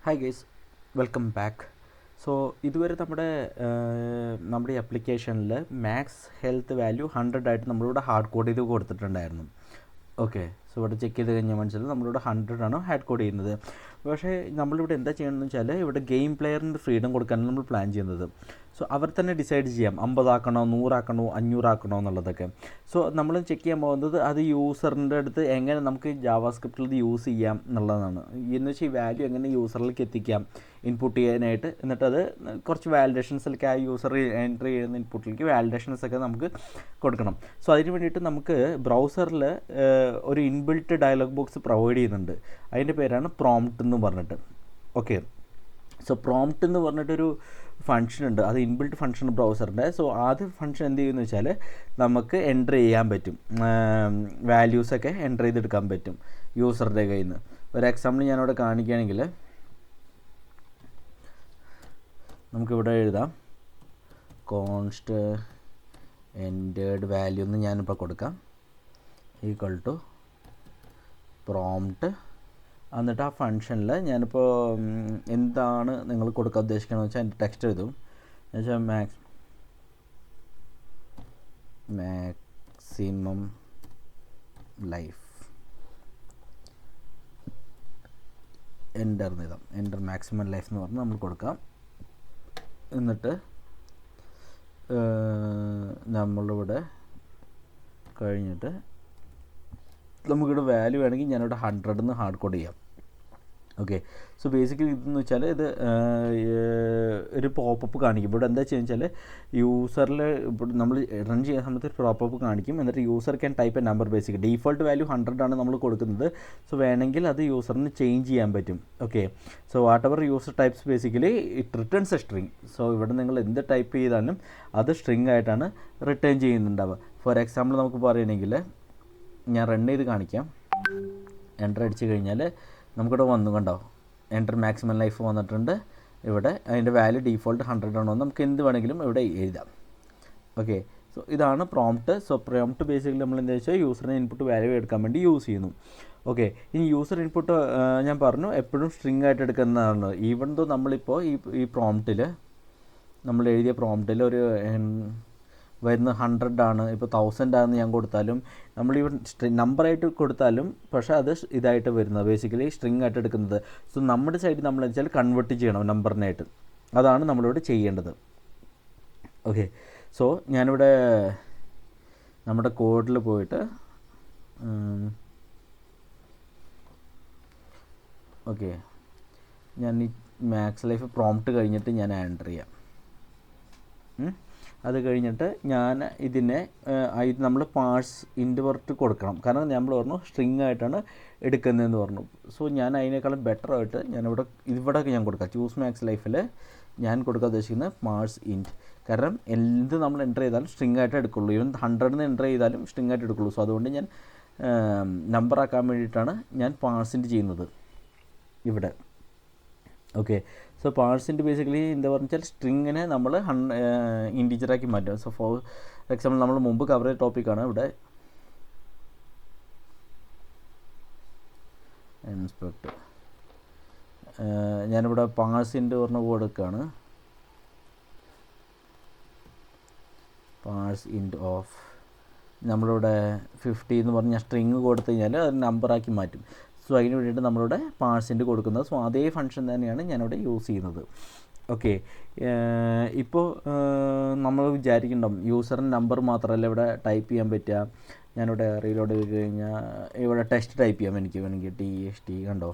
Hi guys, welcome back. So ഇതുവരെ നമ്മുടെ ഈ ആപ്ലിക്കേഷനിൽ മാക്സ് ഹെൽത്ത് വാല്യൂ 100 ആയിട്ട് നമ്മളിവിടെ ഹാർഡ് കോഡ് ചെയ്ത് കൊടുത്തിട്ടുണ്ടായിരുന്നു. ഓക്കെ, സോ ഇവിടെ ചെക്ക് ചെയ്ത് കഴിഞ്ഞാൽ മനസ്സിലായി നമ്മളിവിടെ 100 ആണ് ഹാർഡ് കോഡ് ചെയ്യുന്നത്. പക്ഷേ നമ്മളിവിടെ എന്താ ചെയ്യണമെന്ന് വെച്ചാൽ ഇവിടെ ഗെയിം പ്ലെയറിൻ്റെ ഫ്രീഡം കൊടുക്കാനാണ് നമ്മൾ പ്ലാൻ ചെയ്യുന്നത്. സോ അവർ തന്നെ ഡിസൈഡ് ചെയ്യാം 50 ആക്കണോ, 100 ആക്കണോ, 500 ആക്കണോ എന്നുള്ളതൊക്കെ. സോ നമ്മൾ ചെക്ക് ചെയ്യാൻ പോകുന്നത് അത് യൂസറിൻ്റെ അടുത്ത് എങ്ങനെ നമുക്ക് ജാവാസ്ക്രിപ്റ്റിൽ ഇത് യൂസ് ചെയ്യാം എന്നുള്ളതാണ്. എന്ന് വെച്ചാൽ ഈ വാല്യൂ എങ്ങനെ യൂസറിലേക്ക് എത്തിക്കാം ഇൻപുട്ട് ചെയ്യാനായിട്ട്. എന്നിട്ടത് കുറച്ച് വാലിഡേഷൻസിലേക്ക് ആ യൂസർ എൻ്റർ ചെയ്യുന്ന ഇൻപുട്ടിലേക്ക് വാലിഡേഷൻസൊക്കെ നമുക്ക് കൊടുക്കണം. സോ അതിന് വേണ്ടിയിട്ട് നമുക്ക് ബ്രൗസറിൽ ഒരു ഇൻബിൽറ്റ് ഡയലോഗ് ബോക്സ് പ്രൊവൈഡ് ചെയ്യുന്നുണ്ട്. അതിൻ്റെ പേരാണ് പ്രോംപ്റ്റ് എന്ന് പറഞ്ഞിട്ട്. ഓക്കെ, സോ പ്രോംപ്റ്റ് എന്ന് പറഞ്ഞിട്ടൊരു ഫംഗ്ഷൻ ഉണ്ട്, അത് ഇൻബിൽറ്റ് ഫംഗ്ഷൻ ബ്രൗസറിൻ്റെ. സോ ആദ്യ ഫംഗ്ഷൻ എന്ത് ചെയ്യുമെന്ന് വെച്ചാൽ നമുക്ക് എൻ്റർ ചെയ്യാൻ പറ്റും, വാല്യൂസൊക്കെ എൻ്റർ ചെയ്തെടുക്കാൻ പറ്റും യൂസറുടെ കയ്യിൽ നിന്ന്. ഒരു എക്സാമ്പിൾ ഞാനിവിടെ കാണിക്കുകയാണെങ്കിൽ നമുക്കിവിടെ എഴുതാം കോൺസ്റ്റ് എൻ്റേർഡ് വാല്യൂ എന്ന് ഞാനിപ്പോൾ കൊടുക്കാം ഈക്വൽ ടു പ്രോംപ്റ്റ്. എന്നിട്ട് ആ ഫംഗ്ഷനിൽ ഞാനിപ്പോൾ എന്താണ് നിങ്ങൾ കൊടുക്കാൻ ഉദ്ദേശിക്കണമെന്ന് വെച്ചാൽ എൻ്റെ ടെക്സ്റ്റ് എഴുതും. എന്നുവെച്ചാൽ മാക്സിമം ലൈഫ് എൻ്റർ എഴുതാം. എൻ്റർ മാക്സിമം ലൈഫ് എന്ന് പറഞ്ഞ് നമ്മൾ കൊടുക്കാം. എന്നിട്ട് നമ്മളിവിടെ കഴിഞ്ഞിട്ട് നമുക്കിവിടെ വാല്യൂ വേണമെങ്കിൽ ഞാനിവിടെ 100 എന്ന് ഹാർഡ് കോഡ് ചെയ്യാം. ഓക്കെ, സോ ബേസിക്കലി ഇതെന്ന് വെച്ചാൽ ഇത് ഒരു പോപ്പപ്പ് കാണിക്കും. ഇവിടെ എന്താ ചെയ്യുക വെച്ചാൽ യൂസറിൽ ഇപ്പോൾ നമ്മൾ റൺ ചെയ്യുന്ന സമയത്ത് ഒരു പോപ്പപ്പ് കാണിക്കും. എന്നിട്ട് user can type A number. Basically default value 100 ആണ് നമ്മൾ കൊടുക്കുന്നത്. സോ വേണമെങ്കിൽ അത് യൂസറിന് ചേഞ്ച് ചെയ്യാൻ പറ്റും. Okay, so what ever user types basically it returns A string. So ഇവിടെ നിങ്ങൾ എന്ത് ടൈപ്പ് ചെയ്താലും അത് സ്ട്രിങ് ആയിട്ടാണ് റിട്ടേൺ ചെയ്യുന്നുണ്ടാവുക. ഫോർ എക്സാമ്പിൾ നമുക്ക് പറയുകയാണെങ്കിൽ ഞാൻ റൺ ചെയ്ത് കാണിക്കാം. എൻ്റർ അടിച്ച് കഴിഞ്ഞാൽ നമുക്കിവിടെ വന്നു, കണ്ടോ, എൻ്റർ മാക്സിമം ലൈഫ് വന്നിട്ടുണ്ട്. ഇവിടെ അതിൻ്റെ വാല്യൂ ഡീഫോൾട്ട് 100 ആണോ, നമുക്ക് എന്ത് വേണമെങ്കിലും ഇവിടെ എഴുതാം. ഓക്കെ, സോ ഇതാണ് പ്രോംപ്റ്റ്. സോ പ്രോംപ്റ്റ് ബേസിക്കലി നമ്മൾ എന്താ വെച്ചാൽ യൂസറിന് ഇൻപുട്ട് വാല്യൂ എടുക്കാൻ വേണ്ടി യൂസ് ചെയ്യുന്നു. ഓക്കെ, ഇനി യൂസർ ഇൻപുട്ട് ഞാൻ പറഞ്ഞു എപ്പോഴും സ്ട്രിങ് ആയിട്ട് എടുക്കുന്നതാണ്. ഈവൻ ദോ നമ്മളിപ്പോൾ ഈ പ്രോംപ്റ്റിൽ നമ്മൾ എഴുതിയ പ്രോംപ്റ്റിൽ ഒരു വരുന്ന 100 ആണ്, ഇപ്പോൾ 1000 ആണെന്ന് ഞാൻ കൊടുത്താലും നമ്മൾ ഈവൻ നമ്പറായിട്ട് കൊടുത്താലും പക്ഷേ അത് ഇതായിട്ട് വരുന്നത് ബേസിക്കലി സ്ട്രിങ് ആയിട്ട് എടുക്കുന്നത്. സോ നമ്മുടെ സൈഡിൽ നമ്മൾ വെച്ചാൽ കൺവേർട്ട് ചെയ്യണം നമ്പറിനായിട്ട്. അതാണ് നമ്മളിവിടെ ചെയ്യേണ്ടത്. ഓക്കെ, സോ ഞാനിവിടെ നമ്മുടെ കോഡിൽ പോയിട്ട് ഓക്കെ ഞാൻ ഈ മാക്സ് ലൈഫ് പ്രോംപ്റ്റ് കഴിഞ്ഞിട്ട് ഞാൻ എൻ്റർ ചെയ്യാം. അത് കഴിഞ്ഞിട്ട് ഞാൻ ഇതിനെ നമ്മൾ പാഴ്സ് ഇൻവേർട്ട് കൊടുക്കണം. കാരണം നമ്മൾ പറഞ്ഞു സ്ട്രിങ് ആയിട്ടാണ് എടുക്കുന്നതെന്ന് പറഞ്ഞു. സോ ഞാൻ അതിനേക്കാളും ബെറ്റർ ആയിട്ട് ഇവിടെ ഞാൻ കൊടുക്കാം. ചൂസ് മാക്സ് ലൈഫിൽ ഞാൻ കൊടുക്കാൻ ഉദ്ദേശിക്കുന്നത് പാഴ്സ് ഇൻറ്റ്. കാരണം എന്ത് നമ്മൾ എൻ്റർ ചെയ്താലും സ്ട്രിങ് ആയിട്ട് എടുക്കുള്ളൂ. ഈവൻ 100 എൻ്റർ ചെയ്താലും സ്ട്രിങ് ആയിട്ട് എടുക്കുള്ളൂ. സോ അതുകൊണ്ട് ഞാൻ നമ്പറാക്കാൻ വേണ്ടിയിട്ടാണ് ഞാൻ പാഴ്സ് ഇൻറ്റ് ചെയ്യുന്നത് ഇവിടെ. ഓക്കെ, സോ പാഴ്സിൻ്റെ ബേസിക്കലി എന്താ പറഞ്ഞാൽ സ്ട്രിങ്ങിനെ നമ്മൾ ഇൻറ്റിജറാക്കി മാറ്റും. സോ ഫോർ എക്സാമ്പിൾ നമ്മൾ മുമ്പ് കവർ ചെയ്ത ടോപ്പിക്കാണ് ഇവിടെ ഇൻസ്പെക്ട്. ഞാനിവിടെ പാഴ്സിൻ്റെ പറഞ്ഞ കൊടുക്കുകയാണ്. പാഴ്സ് ഇൻറ്റ് ഓഫ് നമ്മളിവിടെ 50 എന്ന് പറഞ്ഞാൽ സ്ട്രിങ് കൊടുത്തു കഴിഞ്ഞാൽ അത് നമ്പറാക്കി മാറ്റും. സോ അതിന് വേണ്ടിയിട്ട് നമ്മളിവിടെ പാഴ്സിൻ്റെ കൊടുക്കുന്നത്. സോ അതേ ഫംഗ്ഷൻ തന്നെയാണ് ഞാനിവിടെ യൂസ് ചെയ്യുന്നത്. ഓക്കെ, ഇപ്പോൾ നമ്മൾ വിചാരിക്കുന്നുണ്ടാവും യൂസറിൻ്റെ നമ്പർ മാത്രമല്ല ഇവിടെ ടൈപ്പ് ചെയ്യാൻ പറ്റുക. ഞാനിവിടെ റീലോഡ് ചെയ്ത് കഴിഞ്ഞാൽ ഇവിടെ ടെസ്റ്റ് ടൈപ്പ് ചെയ്യാം. എനിക്ക് വേണമെങ്കിൽ TST കണ്ടോ,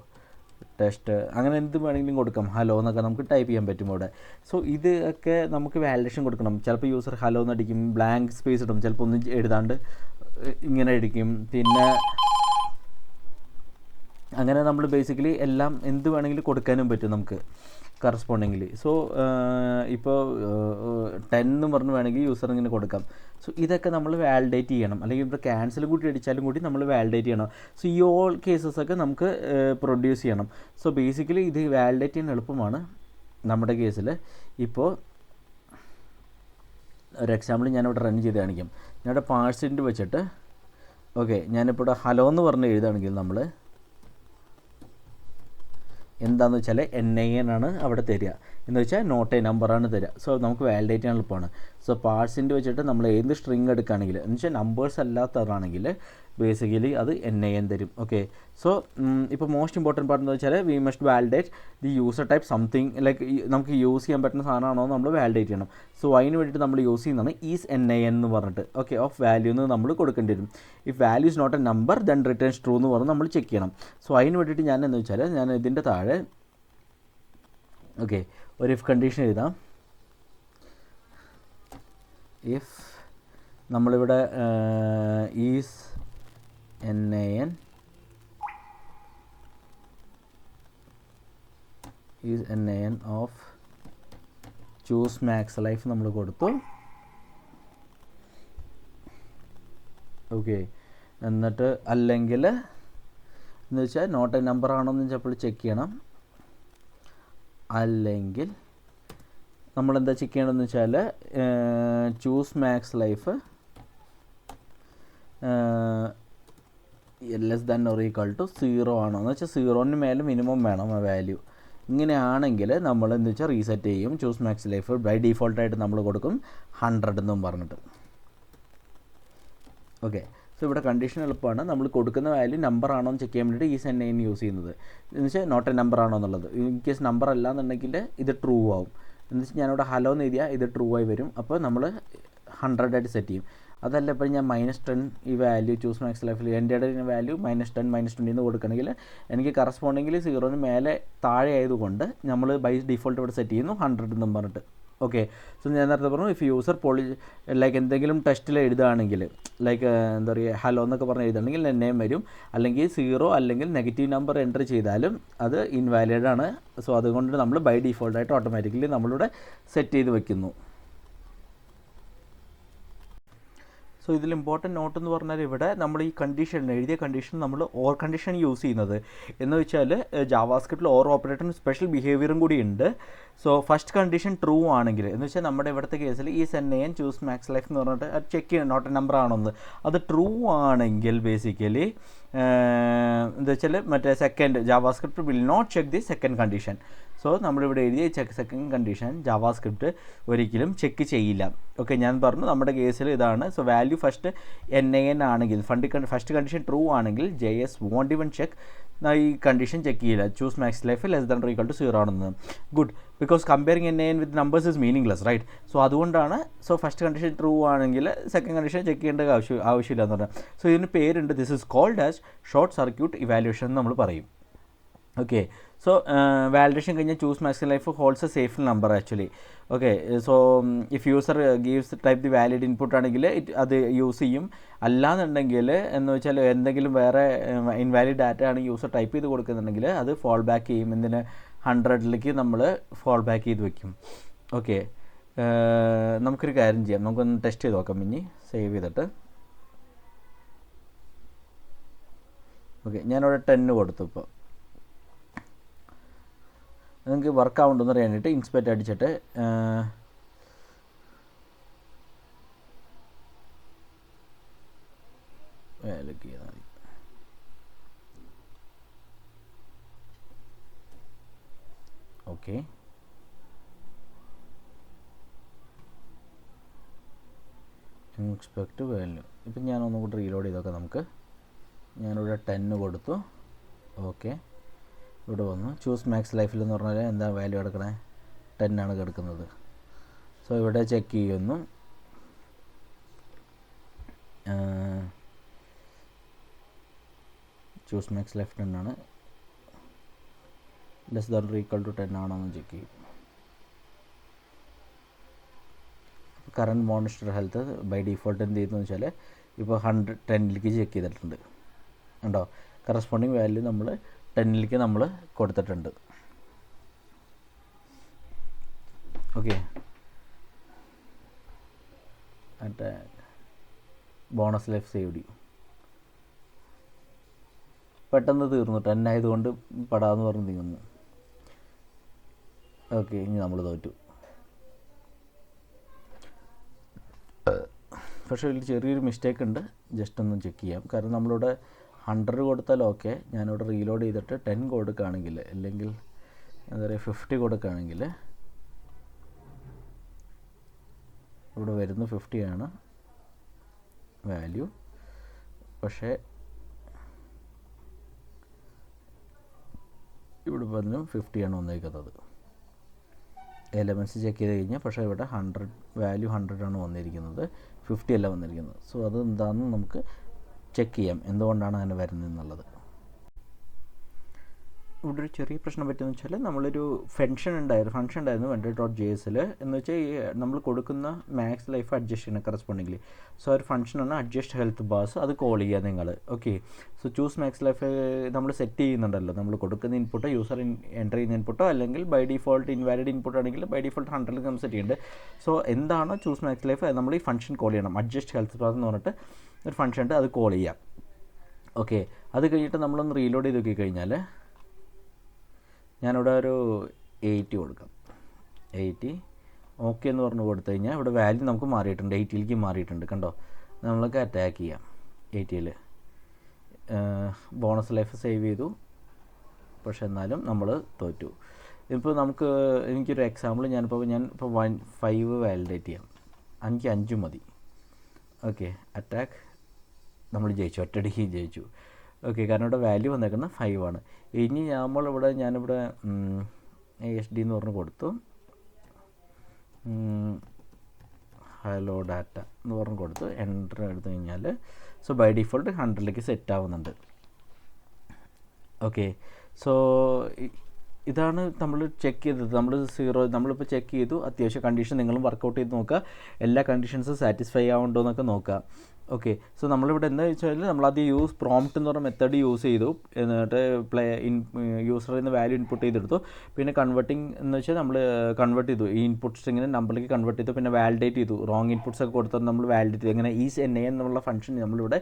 ടെസ്റ്റ്, അങ്ങനെ എന്ത് വേണമെങ്കിലും കൊടുക്കാം. ഹലോ എന്നൊക്കെ നമുക്ക് ടൈപ്പ് ചെയ്യാൻ പറ്റും ഇവിടെ. സോ ഇതൊക്കെ നമുക്ക് വാലിഡേഷൻ കൊടുക്കണം. ചിലപ്പോൾ യൂസർ ഹലോ എന്നടിക്കും, ബ്ലാങ്ക് സ്പേസ് ഇടും, ചിലപ്പോൾ ഒന്നും എഴുതാണ്ട് ഇങ്ങനെ അടിക്കും. പിന്നെ അങ്ങനെ നമ്മൾ ബേസിക്കലി എല്ലാം എന്ത് വേണമെങ്കിലും കൊടുക്കാനും പറ്റും നമുക്ക് കറസ്പോണ്ടിങ്ങിലി. സോ ഇപ്പോൾ 10 എന്ന് പറഞ്ഞ് വേണമെങ്കിൽ യൂസർ ഇങ്ങനെ കൊടുക്കാം. സോ ഇതൊക്കെ നമ്മൾ വാലിഡേറ്റ് ചെയ്യണം. അല്ലെങ്കിൽ ഇവിടെ ക്യാൻസൽ കൂട്ടി അടിച്ചാലും കൂടി നമ്മൾ വാലിഡേറ്റ് ചെയ്യണം. സോ ഈ ഓൾ കേസസൊക്കെ നമുക്ക് പ്രൊഡ്യൂസ് ചെയ്യണം. സോ ബേസിക്കലി ഇത് വാലിഡേറ്റ് ചെയ്യാൻ എളുപ്പമാണ് നമ്മുടെ കേസിൽ. ഇപ്പോൾ ഒരു എക്സാമ്പിൾ ഞാനിവിടെ റൺ ചെയ്ത് കാണിക്കാം. ഞാനിവിടെ പാഴ്സിൻ്റെ വെച്ചിട്ട് ഓക്കെ ഞാനിപ്പോൾ ഇവിടെ ഹലോ എന്ന് പറഞ്ഞ് എഴുതുകയാണെങ്കിൽ നമ്മൾ എന്താണെന്ന് വെച്ചാൽ NaN ആണ് അവിടെ തരിക, എന്ന് വെച്ചാൽ നോട്ട് എ നമ്പറാണ് തരിക. സോ നമുക്ക് വാലിഡേറ്റ് ചെയ്യാൻ എളുപ്പമാണ്. സോ പാർട്സിൻ്റെ വെച്ചിട്ട് നമ്മൾ ഏത് സ്ട്രിങ് എടുക്കുകയാണെങ്കിൽ, എന്ന് വെച്ചാൽ നമ്പേഴ്സ് അല്ലാത്തതാണെങ്കിൽ ബേസിക്കലി അത് NaN തരും. ഓക്കെ, സോ ഇപ്പോൾ മോസ്റ്റ് ഇമ്പോർട്ടൻറ്റ് പാർട്ട് എന്ന് വെച്ചാൽ we must validate the user type something like നമുക്ക് യൂസ് ചെയ്യാൻ പറ്റുന്ന സാധനമാണോ നമ്മൾ വാലിഡേറ്റ് ചെയ്യണം. സോ അതിന് വേണ്ടിയിട്ട് നമ്മൾ യൂസ് ചെയ്യുന്നതാണ് ഈസ് NaN എന്ന് പറഞ്ഞിട്ട്. ഓക്കെ, ഓഫ് വാല്യൂ എന്ന് നമ്മൾ കൊടുക്കേണ്ടി വരും. If value is not a number then returns true എന്ന് പറഞ്ഞ് നമ്മൾ ചെക്ക് ചെയ്യണം. സോ അതിന് വേണ്ടിയിട്ട് ഞാൻ എന്ന് വെച്ചാൽ ഞാൻ ഇതിൻ്റെ താഴെ ഓക്കെ ഒരു ഇഫ് കണ്ടീഷൻ എഴുതാം. ഇഫ് നമ്മളിവിടെ is NaN is NaN of choose max life നമ്മൾ കൊടുത്തു. ഓക്കെ, എന്നിട്ട് അല്ലെങ്കിൽ എന്ന് വെച്ചാൽ നോട്ട് എ നമ്പർ ആണോ എന്ന് ചിലപ്പോൾ ചെക്ക് ചെയ്യണം. അല്ലെങ്കിൽ നമ്മളെന്താ ചെക്ക് ചെയ്യണമെന്ന് വെച്ചാൽ choose max life less than or equal to 0 ആണോ എന്ന് വെച്ചാൽ 0ന് മേലെ മിനിമം വേണം ആ വാല്യൂ. ഇങ്ങനെയാണെങ്കിൽ നമ്മൾ എന്ന് വെച്ചാൽ റീസെറ്റ് ചെയ്യും. ചൂസ് മാക്സ് ലൈഫ് ബൈ ഡീഫോൾട്ടായിട്ട് നമ്മൾ കൊടുക്കും 100 എന്നും പറഞ്ഞിട്ട്. ഓക്കെ, സോ ഇവിടെ കണ്ടീഷൻ എളുപ്പമാണ്. നമ്മൾ കൊടുക്കുന്ന വാല്യൂ നമ്പർ ആണോ എന്ന് ചെക്ക് ചെയ്യാൻ വേണ്ടിയിട്ട് ഈസ് NaN യൂസ് ചെയ്യുന്നത്. എന്ന് വെച്ചാൽ നോട്ട് എ നമ്പർ ആണോ എന്നുള്ളത്. ഇൻ കേസ് നമ്പർ അല്ല എന്നുണ്ടെങ്കിൽ ഇത് ട്രൂ ആവും. എന്ന് വെച്ചാൽ ഞാനിവിടെ ഹലോ എന്ന് എഴുതിയാൽ ഇത് ട്രൂ ആയി വരും. അപ്പോൾ നമ്മൾ 100 ആയിട്ട് സെറ്റ് ചെയ്യും. അതല്ല ഇപ്പോൾ ഞാൻ -10 ഈ വാല്യൂ ചൂസ് മാക്സ് ലൈഫിൽ എൻ്റെ വാല്യൂ -10 -20 എന്ന് കൊടുക്കണമെങ്കിൽ എനിക്ക് കറസ്പോണ്ടിങ്ങിൽ 0ന് മേലെ താഴെ ആയതുകൊണ്ട് നമ്മൾ ബൈ ഡിഫോൾട്ട് ഇവിടെ സെറ്റ് ചെയ്യുന്നു 100 എന്നും പറഞ്ഞിട്ട്. ഓക്കെ, സോ ഞാൻ നേരത്തെ പറഞ്ഞു ഇഫ് യൂസർ ലൈക്ക് എന്തെങ്കിലും ടെസ്റ്റിൽ എഴുതുകയാണെങ്കിൽ ലൈക്ക് എന്താ പറയുക ഹലോ എന്നൊക്കെ പറഞ്ഞ് എഴുതുകയാണെങ്കിൽ NaN വരും. അല്ലെങ്കിൽ 0 അല്ലെങ്കിൽ നെഗറ്റീവ് നമ്പർ എൻ്റർ ചെയ്താലും അത് ഇൻവാലിഡ് ആണ്. സോ അതുകൊണ്ട് നമ്മൾ ബൈ ഡിഫോൾട്ടായിട്ട് ഓട്ടോമാറ്റിക്കലി നമ്മളിവിടെ സെറ്റ് ചെയ്ത് വെക്കുന്നു. സോ ഇതിൽ ഇമ്പോർട്ടൻറ്റ് നോട്ട് എന്ന് പറഞ്ഞാൽ ഇവിടെ നമ്മൾ ഈ കണ്ടീഷൻ എഴുതിയ കണ്ടീഷൻ നമ്മൾ ഓർ കണ്ടീഷൻ യൂസ് ചെയ്യുന്നത് എന്ന് വെച്ചാൽ ജാവാസ്ക്രിപ്റ്റിൽ ഓർ ഓപ്പറേറ്ററിന് സ്പെഷ്യൽ ബിഹേവിയറും കൂടി ഉണ്ട്. സോ ഫസ്റ്റ് കണ്ടീഷൻ ട്രൂ ആണെങ്കിൽ എന്ന് വെച്ചാൽ നമ്മുടെ ഇവിടുത്തെ കേസിൽ ഈ NaN ചൂസ് മാക്സ് ലൈഫ് എന്ന് പറഞ്ഞിട്ട് അത് ചെക്ക് ചെയ്യണം നോട്ട് എ നമ്പർ ആണോന്ന്. അത് ട്രൂ ആണെങ്കിൽ ബേസിക്കലി എന്താ വെച്ചാൽ മറ്റേ second JavaScript will not check the second condition. So നമ്മളിവിടെ എഴുതിയ സെക്കൻഡ് കണ്ടീഷൻ ജാവാസ്ക്രിപ്റ്റ് ഒരിക്കലും ചെക്ക് ചെയ്യില്ല. ഓക്കെ, ഞാൻ പറഞ്ഞു നമ്മുടെ കേസിൽ ഇതാണ്. സോ വാല്യൂ ഫസ്റ്റ് NaN ആണെങ്കിൽ ഫസ്റ്റ് കണ്ടീഷൻ ട്രൂ ആണെങ്കിൽ JS വോണ്ട് ഇവൻ ചെക്ക് ഈ കണ്ടീഷൻ ചെക്ക് ചെയ്യില്ല choose max life less than or equal to 0 ആണെന്ന്. Good, because comparing NaN with numbers is meaningless right. So അതുകൊണ്ടാണ് so first condition true ആണെങ്കിൽ second condition check ചെയ്യേണ്ട ആവശ്യമില്ല എന്ന് പറഞ്ഞാൽ. So ഇതിന് പേരുണ്ട്, this is called as short circuit evaluation എന്ന് നമ്മൾ പറയും. ഓക്കെ, സോ വാലിഡേഷൻ കഴിഞ്ഞാൽ choose max life holds a safe number actually. Okay, so if user gives type the valid input ആണെങ്കിൽ അത് യൂസ് ചെയ്യും. അല്ലാന്നുണ്ടെങ്കിൽ എന്ന് വെച്ചാൽ എന്തെങ്കിലും വേറെ ഇൻവാലിഡ് ഡാറ്റ ആണ് യൂസർ ടൈപ്പ് ചെയ്ത് കൊടുക്കുന്നുണ്ടെങ്കിൽ അത് ഫോൾ ബാക്ക് ചെയ്യും. എന്തിന് 100ലേക്ക് നമ്മൾ ഫോൾ ബാക്ക് ചെയ്ത് വെക്കും. ഓക്കെ, നമുക്കൊരു കാര്യം ചെയ്യാം, നമുക്കൊന്ന് ടെസ്റ്റ് ചെയ്ത് നോക്കാം. ഇനി സേവ് ചെയ്തിട്ട് ഓക്കെ ഞാനിവിടെ 10 കൊടുത്തു. ഇപ്പോൾ നിങ്ങൾക്ക് വർക്ക് ആവുണ്ടെന്ന് അറിയാനായിട്ട് ഇൻസ്പെക്റ്റ് അടിച്ചിട്ട് ക്ലിക്ക് ചെയ്താൽ മതി. Okay, inspect value. ഇപ്പം ഞാനൊന്നും കൂടി റീലോഡ് ചെയ്തൊക്കെ നമുക്ക്. ഞാനിവിടെ 10 കൊടുത്തു. ഓക്കെ, ഇവിടെ വന്നു ചൂസ് മാക്സ് ലൈഫിൽ എന്ന് പറഞ്ഞാൽ എന്താ വാല്യൂ കിടക്കണേ 10 ആണ് കിടക്കുന്നത്. സോ ഇവിടെ ചെക്ക് ചെയ്യുന്നു. ചൂസ് മാക്സ് ലൈഫ് 10 ആണ്. Less than or equal to 10 ആണോ എന്ന് ചെക്ക് ചെയ്യും. Current monitor health by default എന്ത് ചെയ്യുന്നു വെച്ചാൽ ഇപ്പോൾ 10ലേക്ക് ചെക്ക് ചെയ്തിട്ടുണ്ട്. ഉണ്ടോ, കറസ്പോണ്ടിങ് വാല്യൂ നമ്മൾ 10ലേക്ക് നമ്മൾ കൊടുത്തിട്ടുണ്ട്. ഓക്കെ, മറ്റേ ബോണസ് ലൈഫ് സേവ് ചെയ്യും. പെട്ടെന്ന് തീർന്നു, 10 ആയതുകൊണ്ട് പടാന്ന് പറഞ്ഞ് തീർന്നു. ഓക്കെ, ഇനി നമ്മൾ തോറ്റു. പക്ഷേ ഇതിൽ ചെറിയൊരു മിസ്റ്റേക്ക് ഉണ്ട്, ജസ്റ്റ് ഒന്ന് ചെക്ക് ചെയ്യാം. കാരണം നമ്മളിവിടെ 100 കൊടുത്താൽ ഓക്കെ, ഞാനിവിടെ റീലോഡ് ചെയ്തിട്ട് 10 കൊടുക്കുകയാണെങ്കിൽ അല്ലെങ്കിൽ എന്താ പറയുക 50 കൊടുക്കുകയാണെങ്കിൽ ഇവിടെ വരുന്ന 50 ആണ് വാല്യൂ. പക്ഷേ ഇവിടെ പറഞ്ഞു 50 ആണ് വന്നിരിക്കുന്നത്. എലമെൻറ്റ്സ് ചെക്ക് ചെയ്ത് കഴിഞ്ഞാൽ പക്ഷേ ഇവിടെ 100 വാല്യൂ 100 ആണ് വന്നിരിക്കുന്നത്, 50 അല്ല വന്നിരിക്കുന്നത്. സോ അത് എന്താണെന്ന് നമുക്ക് ചെക്ക് ചെയ്യാം എന്തുകൊണ്ടാണ് അങ്ങനെ വരുന്നത് എന്നുള്ളത്. ഇവിടെ ഒരു ചെറിയ പ്രശ്നം പറ്റുമെന്ന് വെച്ചാൽ നമ്മളൊരു ഫംഗ്ഷൻ ഉണ്ടായിരുന്നു vendor.jsൽ എന്ന് വെച്ചാൽ ഈ നമ്മൾ കൊടുക്കുന്ന മാക്സ് ലൈഫ് അഡ്ജസ്റ്റ് ചെയ്യുന്ന കറസ്പോണ്ടിംഗ്ലി. സോ ഒരു ഫംഗ്ഷനാണ് അഡ്ജസ്റ്റ് ഹെൽത്ത് ബാർസ്, അത് കോൾ ചെയ്യുക നിങ്ങൾ. Okay, so choose max life നമ്മൾ സെറ്റ് ചെയ്യുന്നുണ്ടല്ലോ, നമ്മൾ കൊടുക്കുന്ന ഇൻപുട്ടോ യൂസർ എൻ്റർ ചെയ്യുന്ന ഇൻപുട്ടോ അല്ലെങ്കിൽ ബൈ ഡിഫോൾട്ട് ഇൻവാലിഡ് ഇൻപുട്ട് ആണെങ്കിൽ ബൈ ഡിഫോൾട്ട് 100 നമ്മൾ സെറ്റ് ചെയ്യുന്നുണ്ട്. സോ എന്താണോ ചൂസ് മാക്സ് ലൈഫ് നമ്മൾ ഈ ഫംഗ്ഷൻ കോൾ ചെയ്യണം. അഡ്ജസ്റ്റ് ഹെൽത്ത് ബാർ എന്ന് പറഞ്ഞിട്ട് ഒരു ഫംഗ്ഷൻ ഉണ്ട്, അത് കോൾ ചെയ്യാം. ഓക്കെ, അത് കഴിഞ്ഞിട്ട് നമ്മളൊന്ന് റീലോഡ് ചെയ്ത് നോക്കി കഴിഞ്ഞാൽ ഞാനിവിടെ ഒരു 80 കൊടുക്കാം. 80 ഓക്കെ എന്ന് പറഞ്ഞ് കൊടുത്തു കഴിഞ്ഞാൽ ഇവിടെ വാല്യൂ നമുക്ക് മാറിയിട്ടുണ്ട്, 80ലേക്ക് മാറിയിട്ടുണ്ട്. കണ്ടോ, നമ്മൾക്ക് അറ്റാക്ക് ചെയ്യാം 80ൽ. ബോണസ് ലൈഫ് സേവ് ചെയ്തു, പക്ഷെ എന്നാലും നമ്മൾ തോറ്റു. ഇപ്പോൾ എനിക്കൊരു എക്സാമ്പിൾ ഞാനിപ്പോൾ 5 വാലിഡേറ്റ് ചെയ്യാം, എനിക്ക് 5 മതി. ഓക്കെ, അറ്റാക്ക് നമ്മൾ ജയിച്ചു, ഒറ്റയടിക്ക് ജയിച്ചു. ഓക്കെ, കാരണം ഇവിടെ വാല്യൂ വന്നേക്കുന്നത് 5 ആണ്. ഇനി ഞാനിവിടെ ASD എന്ന് പറഞ്ഞ് കൊടുത്തു, ഹലോ ഡാറ്റ എന്ന് പറഞ്ഞ് കൊടുത്തു, എൻ്റർ എടുത്തു കഴിഞ്ഞാൽ സോ ബൈ ഡിഫോൾട്ട് 100ലേക്ക് സെറ്റ് ആവുന്നുണ്ട്. ഓക്കെ, സോ ഇതാണ് നമ്മൾ ചെക്ക് ചെയ്തത്. നമ്മളിപ്പോൾ ചെക്ക് ചെയ്തു, അത്യാവശ്യം കണ്ടീഷൻ നിങ്ങളും വർക്കൗട്ട് ചെയ്ത് നോക്കുക, എല്ലാ കണ്ടീഷൻസും സാറ്റിസ്ഫൈ ആവുന്നുണ്ടോ എന്നൊക്കെ നോക്കുക. ഓക്കെ, സോ നമ്മളിവിടെ എന്താ വെച്ചാൽ നമ്മളത് പ്രോംപ്റ്റ് എന്ന് പറഞ്ഞ മെത്തേഡ് യൂസ് ചെയ്തു, എന്നിട്ട് യൂസറിൽ നിന്ന് വാല്യൂ ഇൻപുട്ട് ചെയ്തെടുത്തു. പിന്നെ കൺവേർട്ടിംഗ് എന്ന് വെച്ചാൽ നമ്മൾ കൺവേർട്ട് ചെയ്തു, ഈ ഇൻപുട്ട് സ്ട്രിങ്ങിനെ നമ്പറിലേക്ക് കൺവേർട്ട് ചെയ്തു. പിന്നെ വാലിഡേറ്റ് ചെയ്തു, റോങ് ഇൻപുട്സ് ഒക്കെ കൊടുത്താൽ നമ്മൾ വാലിഡേറ്റ് ചെയ്തു. അങ്ങനെ ഈസ് NA എന്നുള്ള ഫംഗ്ഷൻ നമ്മളിവിടെ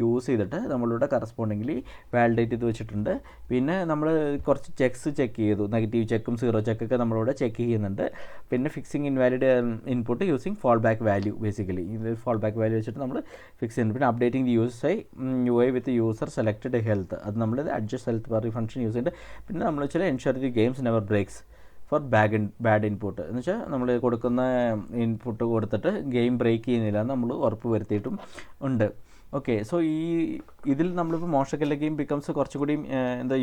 യൂസ് ചെയ്തിട്ട് നമ്മളിവിടെ കറസ്പോണ്ടിംഗ്ലി വാലിഡേറ്റ് ചെയ്ത് വെച്ചിട്ടുണ്ട്. പിന്നെ നമ്മൾ കുറച്ച് ചെക്ക് ചെയ്തു, നെഗറ്റീവ് ചെക്കും സീറോ ചെക്കൊക്കെ നമ്മളിവിടെ ചെക്ക് ചെയ്യുന്നുണ്ട്. പിന്നെ fixing invalid input using fall back value, basically ഇത് ഫാൾ ബാക്ക് വാല്യൂ വെച്ചിട്ട് നമ്മൾ ഫിക്സ് ചെയ്യുന്നുണ്ട്. പിന്നെ updating the UI with user selected health, അത് നമ്മൾ adjust health bar function use ചെയ്യുന്നുണ്ട്. പിന്നെ നമ്മൾ വെച്ചാൽ ensure the games never breaks for bad input എന്ന് വെച്ചാൽ നമ്മൾ കൊടുക്കുന്ന ഇൻപുട്ട് കൊടുത്തിട്ട് ഗെയിം ബ്രേക്ക് ചെയ്യുന്നില്ല എന്ന് നമ്മൾ ഉറപ്പ് വരുത്തിയിട്ടും ഉണ്ട്. ഓക്കെ, സോ ഇതിൽ നമ്മളിപ്പോൾ മോൺസ്റ്റർ ഗെയിം ബിക്കംസ് കുറച്ചുകൂടി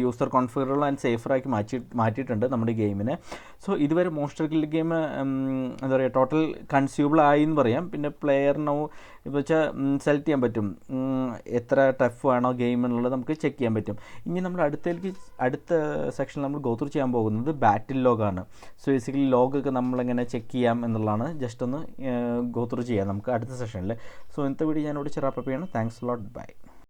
യൂസർ കോൺഫിഗറബിൾ ആൻഡ് സേഫറാക്കി മാറ്റിയിട്ടുണ്ട് നമ്മുടെ ഗെയിമിനെ. സോ ഇതുവരെ മോൺസ്റ്റർ ഗെയിം എന്താ പറയുക ടോട്ടൽ കൺസ്യൂമബിൾ ആയി എന്ന് പറയാം. പിന്നെ പ്ലെയറിനോ ഇപ്പോൾ വെച്ചാൽ സെലക്ട് ചെയ്യാൻ പറ്റും എത്ര ടഫ് ആണോ ഗെയിം എന്നുള്ളത് നമുക്ക് ചെക്ക് ചെയ്യാൻ പറ്റും. ഇനി നമ്മൾ അടുത്ത സെക്ഷനിൽ നമ്മൾ ഗോ ത്രൂ ചെയ്യാൻ പോകുന്നത് ബാറ്റിൽ ലോഗാണ്. സോ ബേസിക്കലി ലോഗൊക്കെ നമ്മളെങ്ങനെ ചെക്ക് ചെയ്യാം എന്നുള്ളതാണ്. ജസ്റ്റ് ഒന്ന് ഗോ ത്രൂ ചെയ്യാം നമുക്ക് അടുത്ത സെഷനിൽ. സോ ഇന്നത്തെ വീഡിയോ ഞാനിവിടെ ചെറാപ്പ് ചെയ്യണം. Thanks lot, by.